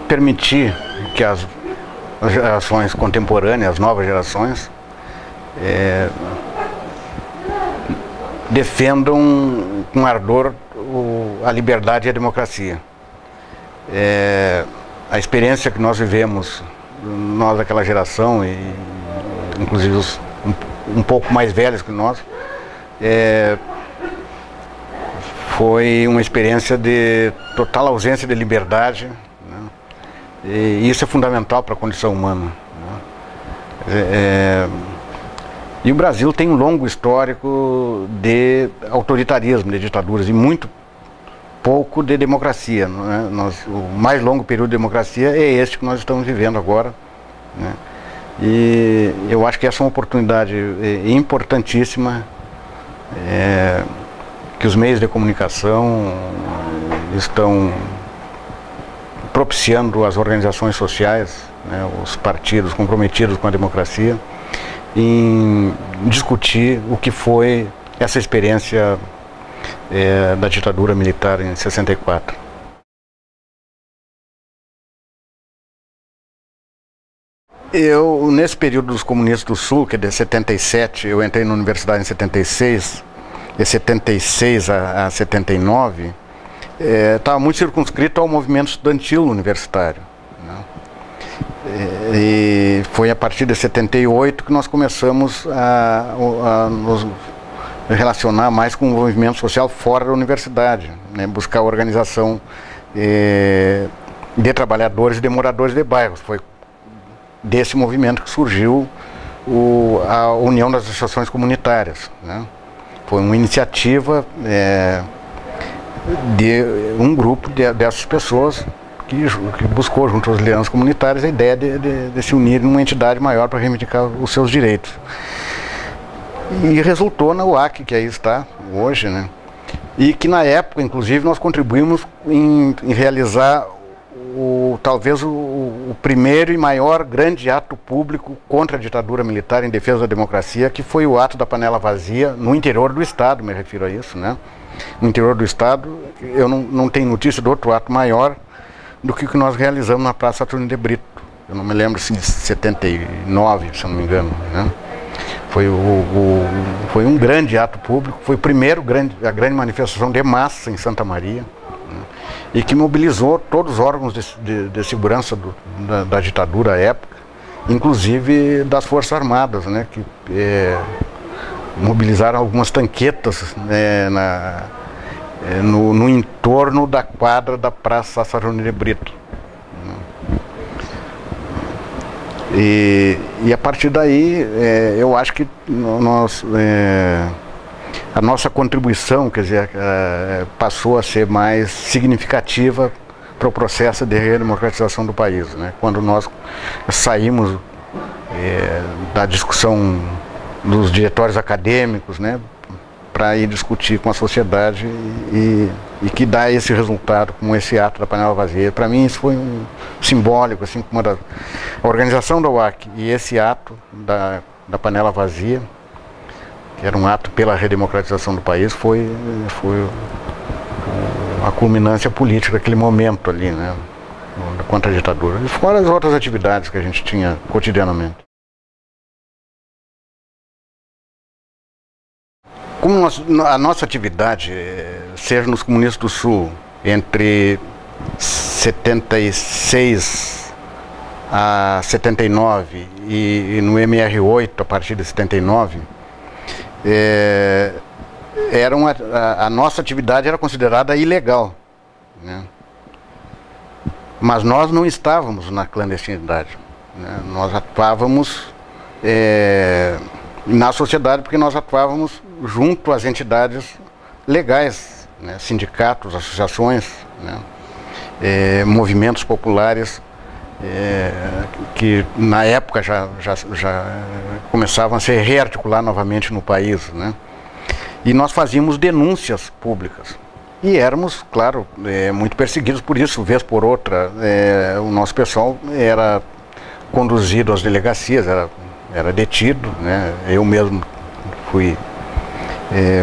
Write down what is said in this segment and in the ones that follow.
permitir que as gerações contemporâneas, as novas gerações, defendam com ardor a liberdade e a democracia. A experiência que nós vivemos, nós daquela geração, e inclusive os um pouco mais velhos que nós, foi uma experiência de total ausência de liberdade, né? E isso é fundamental para a condição humana, né? E o Brasil tem um longo histórico de autoritarismo, de ditaduras, e muito pouco de democracia, né? O mais longo período de democracia é este que nós estamos vivendo agora, né? E eu acho que essa é uma oportunidade importantíssima, que os meios de comunicação estão propiciando às organizações sociais, né, os partidos comprometidos com a democracia, em discutir o que foi essa experiência da ditadura militar em 64. Eu, nesse período dos comunistas do Sul, que é de 77, eu entrei na universidade em 76, de 76 a 79, estava muito circunscrito ao movimento estudantil universitário, né? E foi a partir de 78 que nós começamos a nos relacionar mais com o movimento social fora da universidade, né? Buscar a organização de trabalhadores e de moradores de bairros. Foi desse movimento que surgiu a União das Associações Comunitárias, né? Foi uma iniciativa de um grupo dessas pessoas que buscou, junto às lideranças comunitárias, a ideia de se unir em uma entidade maior para reivindicar os seus direitos. E resultou na UAC, que aí está hoje, né? E que na época, inclusive, nós contribuímos em realizar talvez o primeiro e maior grande ato público contra a ditadura militar em defesa da democracia, que foi o ato da panela vazia no interior do Estado, me refiro a isso, né? No interior do Estado, eu não tenho notícia de outro ato maior do que o que nós realizamos na Praça Saturnino de Brito. Eu não me lembro se de 79, se eu não me engano, né? Foi um grande ato público, foi a grande manifestação de massa em Santa Maria, né? E que mobilizou todos os órgãos de segurança da ditadura à época, inclusive das Forças Armadas, né? Que mobilizaram algumas tanquetas, né, no entorno da quadra da Praça Saturnino de Brito. E a partir daí, eu acho que a nossa contribuição, quer dizer, passou a ser mais significativa para o processo de redemocratização do país, né? Quando nós saímos da discussão dos diretórios acadêmicos, né, para ir discutir com a sociedade e que dá esse resultado, como esse ato da panela vazia. Para mim isso foi simbólico, assim, como a organização da UAC e esse ato da panela vazia, que era um ato pela redemocratização do país, foi a culminância política daquele momento ali, né, contra a ditadura. E fora as outras atividades que a gente tinha cotidianamente. Como a nossa atividade, seja nos Comunistas do Sul, entre 76 a 79 e no MR8 a partir de 79, a nossa atividade era considerada ilegal, né? Mas nós não estávamos na clandestinidade, né? Nós atuávamos na sociedade porque nós atuávamos junto às entidades legais, né? Sindicatos, associações, né? Movimentos populares, que na época já começavam a se rearticular novamente no país, né? E nós fazíamos denúncias públicas e éramos, claro, muito perseguidos por isso. Vez por outra, o nosso pessoal era conduzido às delegacias, era detido, né? Eu mesmo fui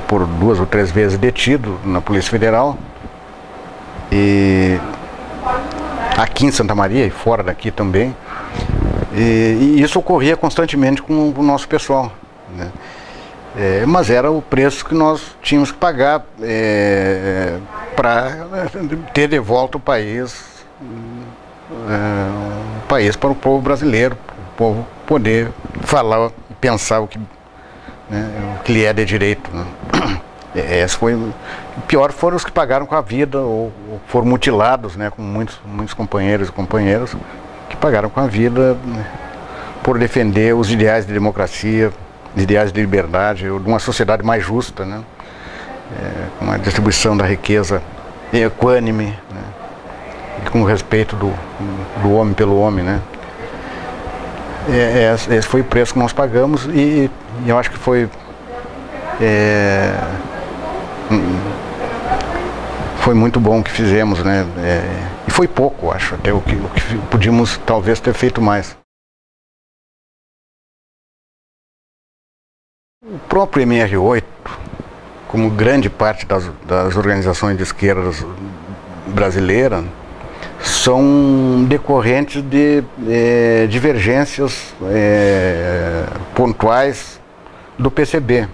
por 2 ou 3 vezes detido na Polícia Federal, e aqui em Santa Maria e fora daqui também. E isso ocorria constantemente com o nosso pessoal, né? Mas era o preço que nós tínhamos que pagar para ter de volta o país para o povo brasileiro, para o povo poder falar e pensar o que, né, o que lhe é de direito, né? Esse foi o pior, foram os que pagaram com a vida ou foram mutilados, né, com muitos companheiros e companheiras que pagaram com a vida, né, por defender os ideais de democracia, ideais de liberdade, ou de uma sociedade mais justa, né, com a distribuição da riqueza equânime, né, e com o respeito do homem pelo homem, né. Esse foi o preço que nós pagamos e eu acho que foi muito bom o que fizemos, né? E foi pouco, acho, até o que podíamos talvez ter feito mais. O próprio MR8, como grande parte das organizações de esquerdas brasileiras, são decorrentes de divergências pontuais do PCB.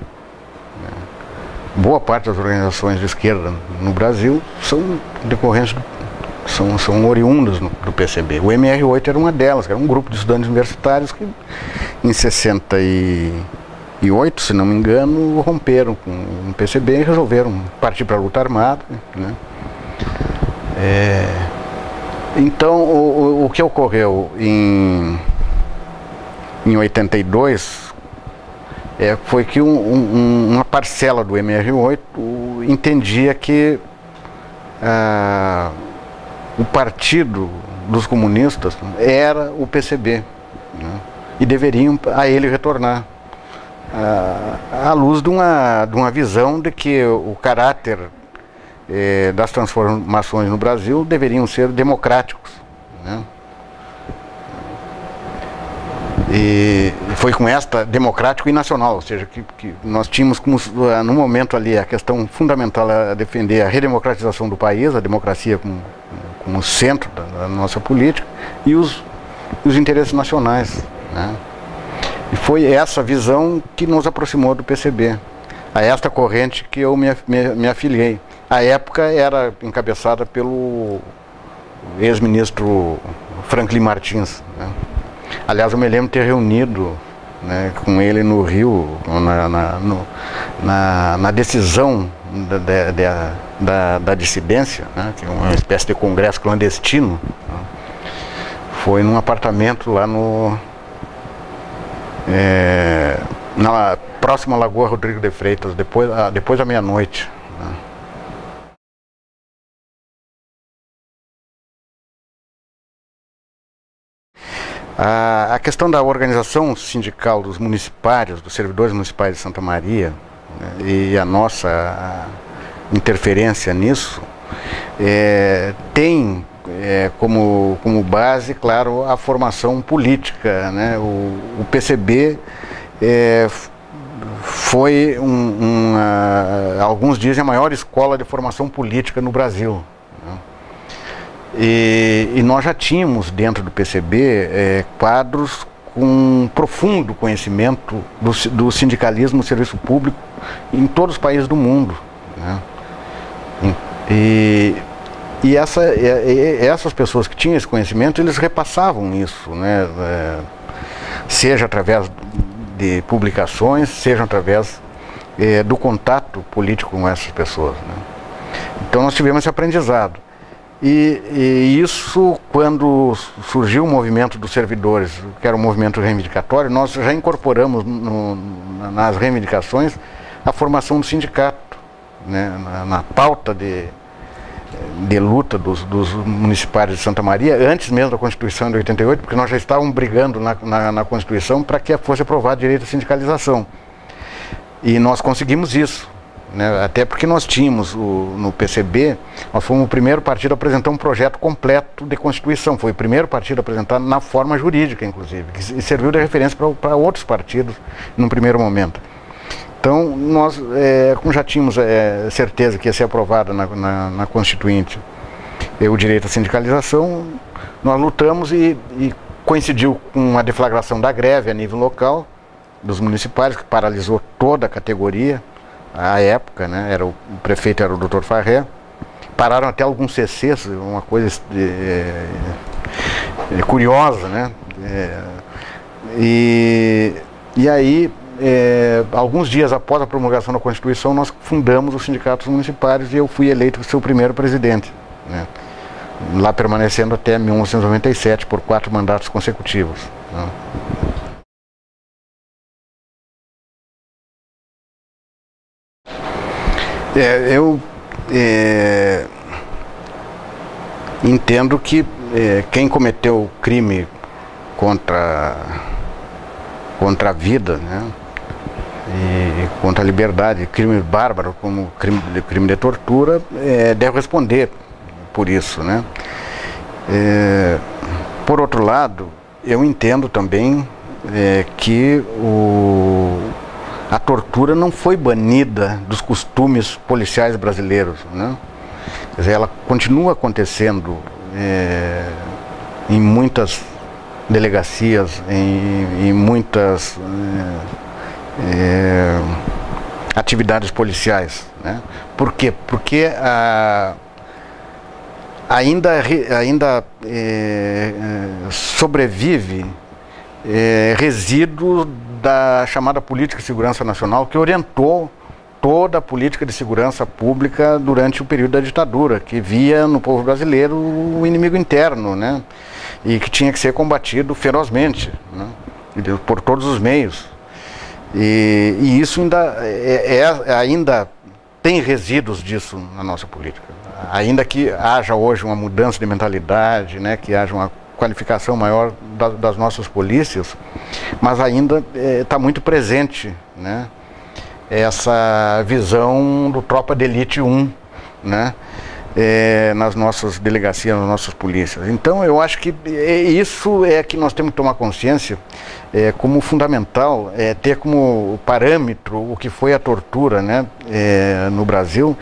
Boa parte das organizações de esquerda no Brasil são decorrentes, são oriundas do PCB. O MR8 era uma delas, era um grupo de estudantes universitários que em 68, se não me engano, romperam com o PCB e resolveram partir para a luta armada, né? Então, o que ocorreu em 82 foi que uma parcela do MR8 entendia que o partido dos comunistas era o PCB, né, e deveriam a ele retornar, à luz de uma visão de que o caráter das transformações no Brasil deveriam ser democráticos, né? E foi com esta democrático e nacional, ou seja, que nós tínhamos como, no momento ali, a questão fundamental a defender a redemocratização do país, a democracia como centro da nossa política e os interesses nacionais, né? E foi essa visão que nos aproximou do PCB, a esta corrente que eu me afiliei. A época era encabeçada pelo ex-ministro Franklin Martins, né? Aliás, eu me lembro de ter reunido, né, com ele no Rio, na decisão da dissidência, né, que é uma espécie de congresso clandestino, né? Foi num apartamento lá na próxima Lagoa Rodrigo de Freitas, depois da meia-noite, né? A questão da organização sindical dos municipários, dos servidores municipais de Santa Maria, né, e a nossa interferência nisso, tem como base, claro, a formação política, né? O PCB foi, alguns dizem, a maior escola de formação política no Brasil, né? E nós já tínhamos dentro do PCB quadros com profundo conhecimento do sindicalismo no serviço público em todos os países do mundo, né? E essas pessoas que tinham esse conhecimento, eles repassavam isso, né? Seja através de publicações, seja através do contato político com essas pessoas, né? Então nós tivemos esse aprendizado. E isso, quando surgiu o movimento dos servidores, que era um movimento reivindicatório, nós já incorporamos nas reivindicações a formação do sindicato, né, na pauta de luta dos municipários de Santa Maria, antes mesmo da Constituição de 88, porque nós já estávamos brigando na Constituição para que fosse aprovado o direito à sindicalização. E nós conseguimos isso, né? Até porque nós tínhamos no PCB, nós fomos o primeiro partido a apresentar um projeto completo de Constituição. Foi o primeiro partido a apresentar na forma jurídica, inclusive, que serviu de referência para outros partidos num primeiro momento. Então, nós, como já tínhamos certeza que ia ser aprovada na Constituinte, o direito à sindicalização, nós lutamos e coincidiu com a deflagração da greve a nível local dos municipais, que paralisou toda a categoria à época, né? O prefeito era o Dr. Farré. Pararam até alguns CCs, uma coisa curiosa, né? E aí, alguns dias após a promulgação da Constituição, nós fundamos os sindicatos municipais e eu fui eleito seu primeiro presidente, né? Lá permanecendo até 1997 por 4 mandatos consecutivos, né? Eu entendo que quem cometeu crime contra a vida, né, e contra a liberdade, crime bárbaro como crime de tortura, deve responder por isso, né? Por outro lado, eu entendo também que a tortura não foi banida dos costumes policiais brasileiros, né? Quer dizer, ela continua acontecendo em muitas delegacias, em muitas atividades policiais, né? Por quê? Porque ainda sobrevive resíduo da chamada Política de Segurança Nacional, que orientou toda a política de segurança pública durante o período da ditadura, que via no povo brasileiro o inimigo interno, né? E que tinha que ser combatido ferozmente, né? Por todos os meios. E isso ainda tem resíduos disso na nossa política. Ainda que haja hoje uma mudança de mentalidade, né? Que haja uma qualificação maior das nossas polícias, mas ainda está muito presente, né? Essa visão do tropa de elite 1, né? Nas nossas delegacias, nas nossas polícias. Então eu acho que isso é que nós temos que tomar consciência como fundamental, ter como parâmetro o que foi a tortura, né, no Brasil,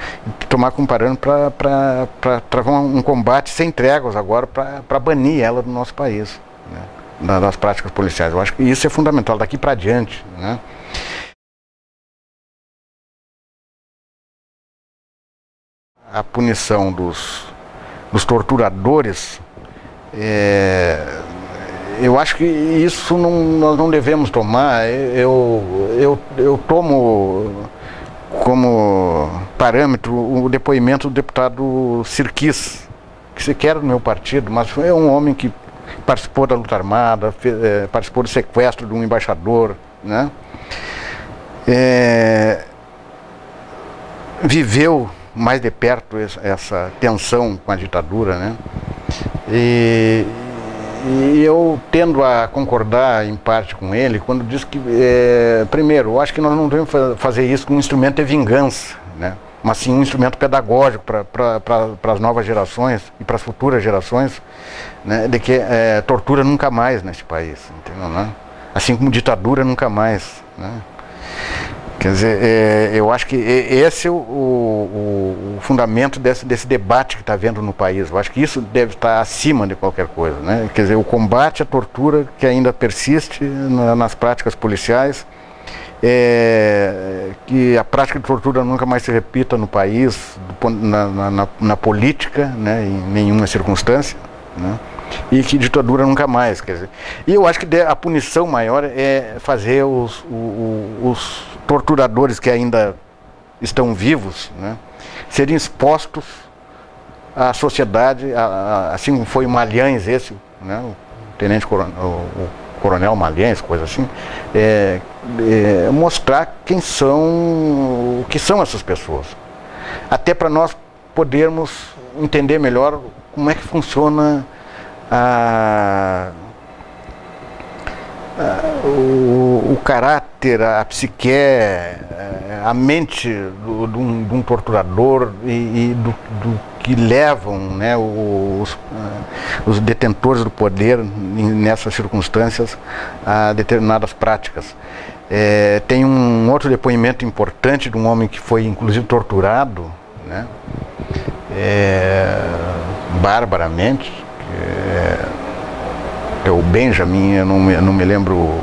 tomar como parâmetro para travar um combate sem tréguas agora, para banir ela do nosso país, né, das práticas policiais. Eu acho que isso é fundamental daqui para diante, né? A punição dos torturadores, eu acho que isso nós não devemos tomar. Eu tomo como parâmetro o depoimento do deputado Sirquis, que sequer era do meu partido, mas foi um homem que participou da luta armada, participou do sequestro de um embaixador, né? Viveu mais de perto essa tensão com a ditadura, né? E eu tendo a concordar em parte com ele quando diz que, primeiro, eu acho que nós não devemos fazer isso com um instrumento de vingança, né? Mas sim um instrumento pedagógico para as novas gerações e para as futuras gerações, né? De que tortura nunca mais neste país, entendeu, né? Assim como ditadura nunca mais, né? Quer dizer, eu acho que esse é o fundamento desse debate que está havendo no país. Eu acho que isso deve estar acima de qualquer coisa, né? Quer dizer, o combate à tortura que ainda persiste nas práticas policiais, que a prática de tortura nunca mais se repita no país, na política, né? Em nenhuma circunstância, né? E que ditadura nunca mais, quer dizer. E eu acho que a punição maior é fazer os torturadores que ainda estão vivos, né, serem expostos à sociedade, assim como foi o Malhães esse, né, o tenente coronel, o coronel Malhães, coisa assim, mostrar quem são, o que são essas pessoas, até para nós podermos entender melhor como é que funciona o caráter, a psique, a mente de um torturador e do que levam, né, os detentores do poder nessas circunstâncias a determinadas práticas. Tem um outro depoimento importante de um homem que foi inclusive torturado, né? barbaramente, é o Benjamin, eu não me lembro.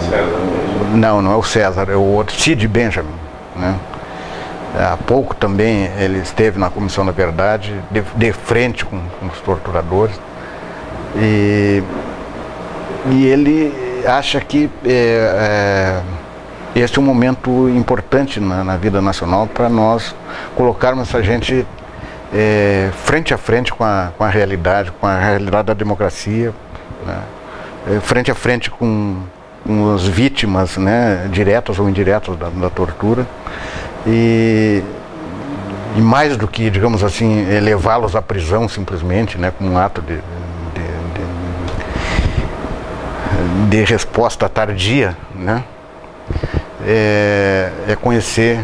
César. Não é o César, é o outro, Cid Benjamin, né? Há pouco também ele esteve na Comissão da Verdade, de frente com os torturadores, e ele acha que este é um momento importante na vida nacional para nós colocarmos essa gente frente a frente com a realidade da democracia, né? Frente a frente com as vítimas, né, diretas ou indiretas da tortura, e mais do que, digamos assim, levá-los à prisão simplesmente, né, como um ato de resposta tardia, né, é conhecer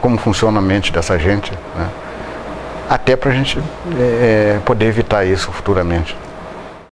como funciona a mente dessa gente, né, até para a gente poder evitar isso futuramente.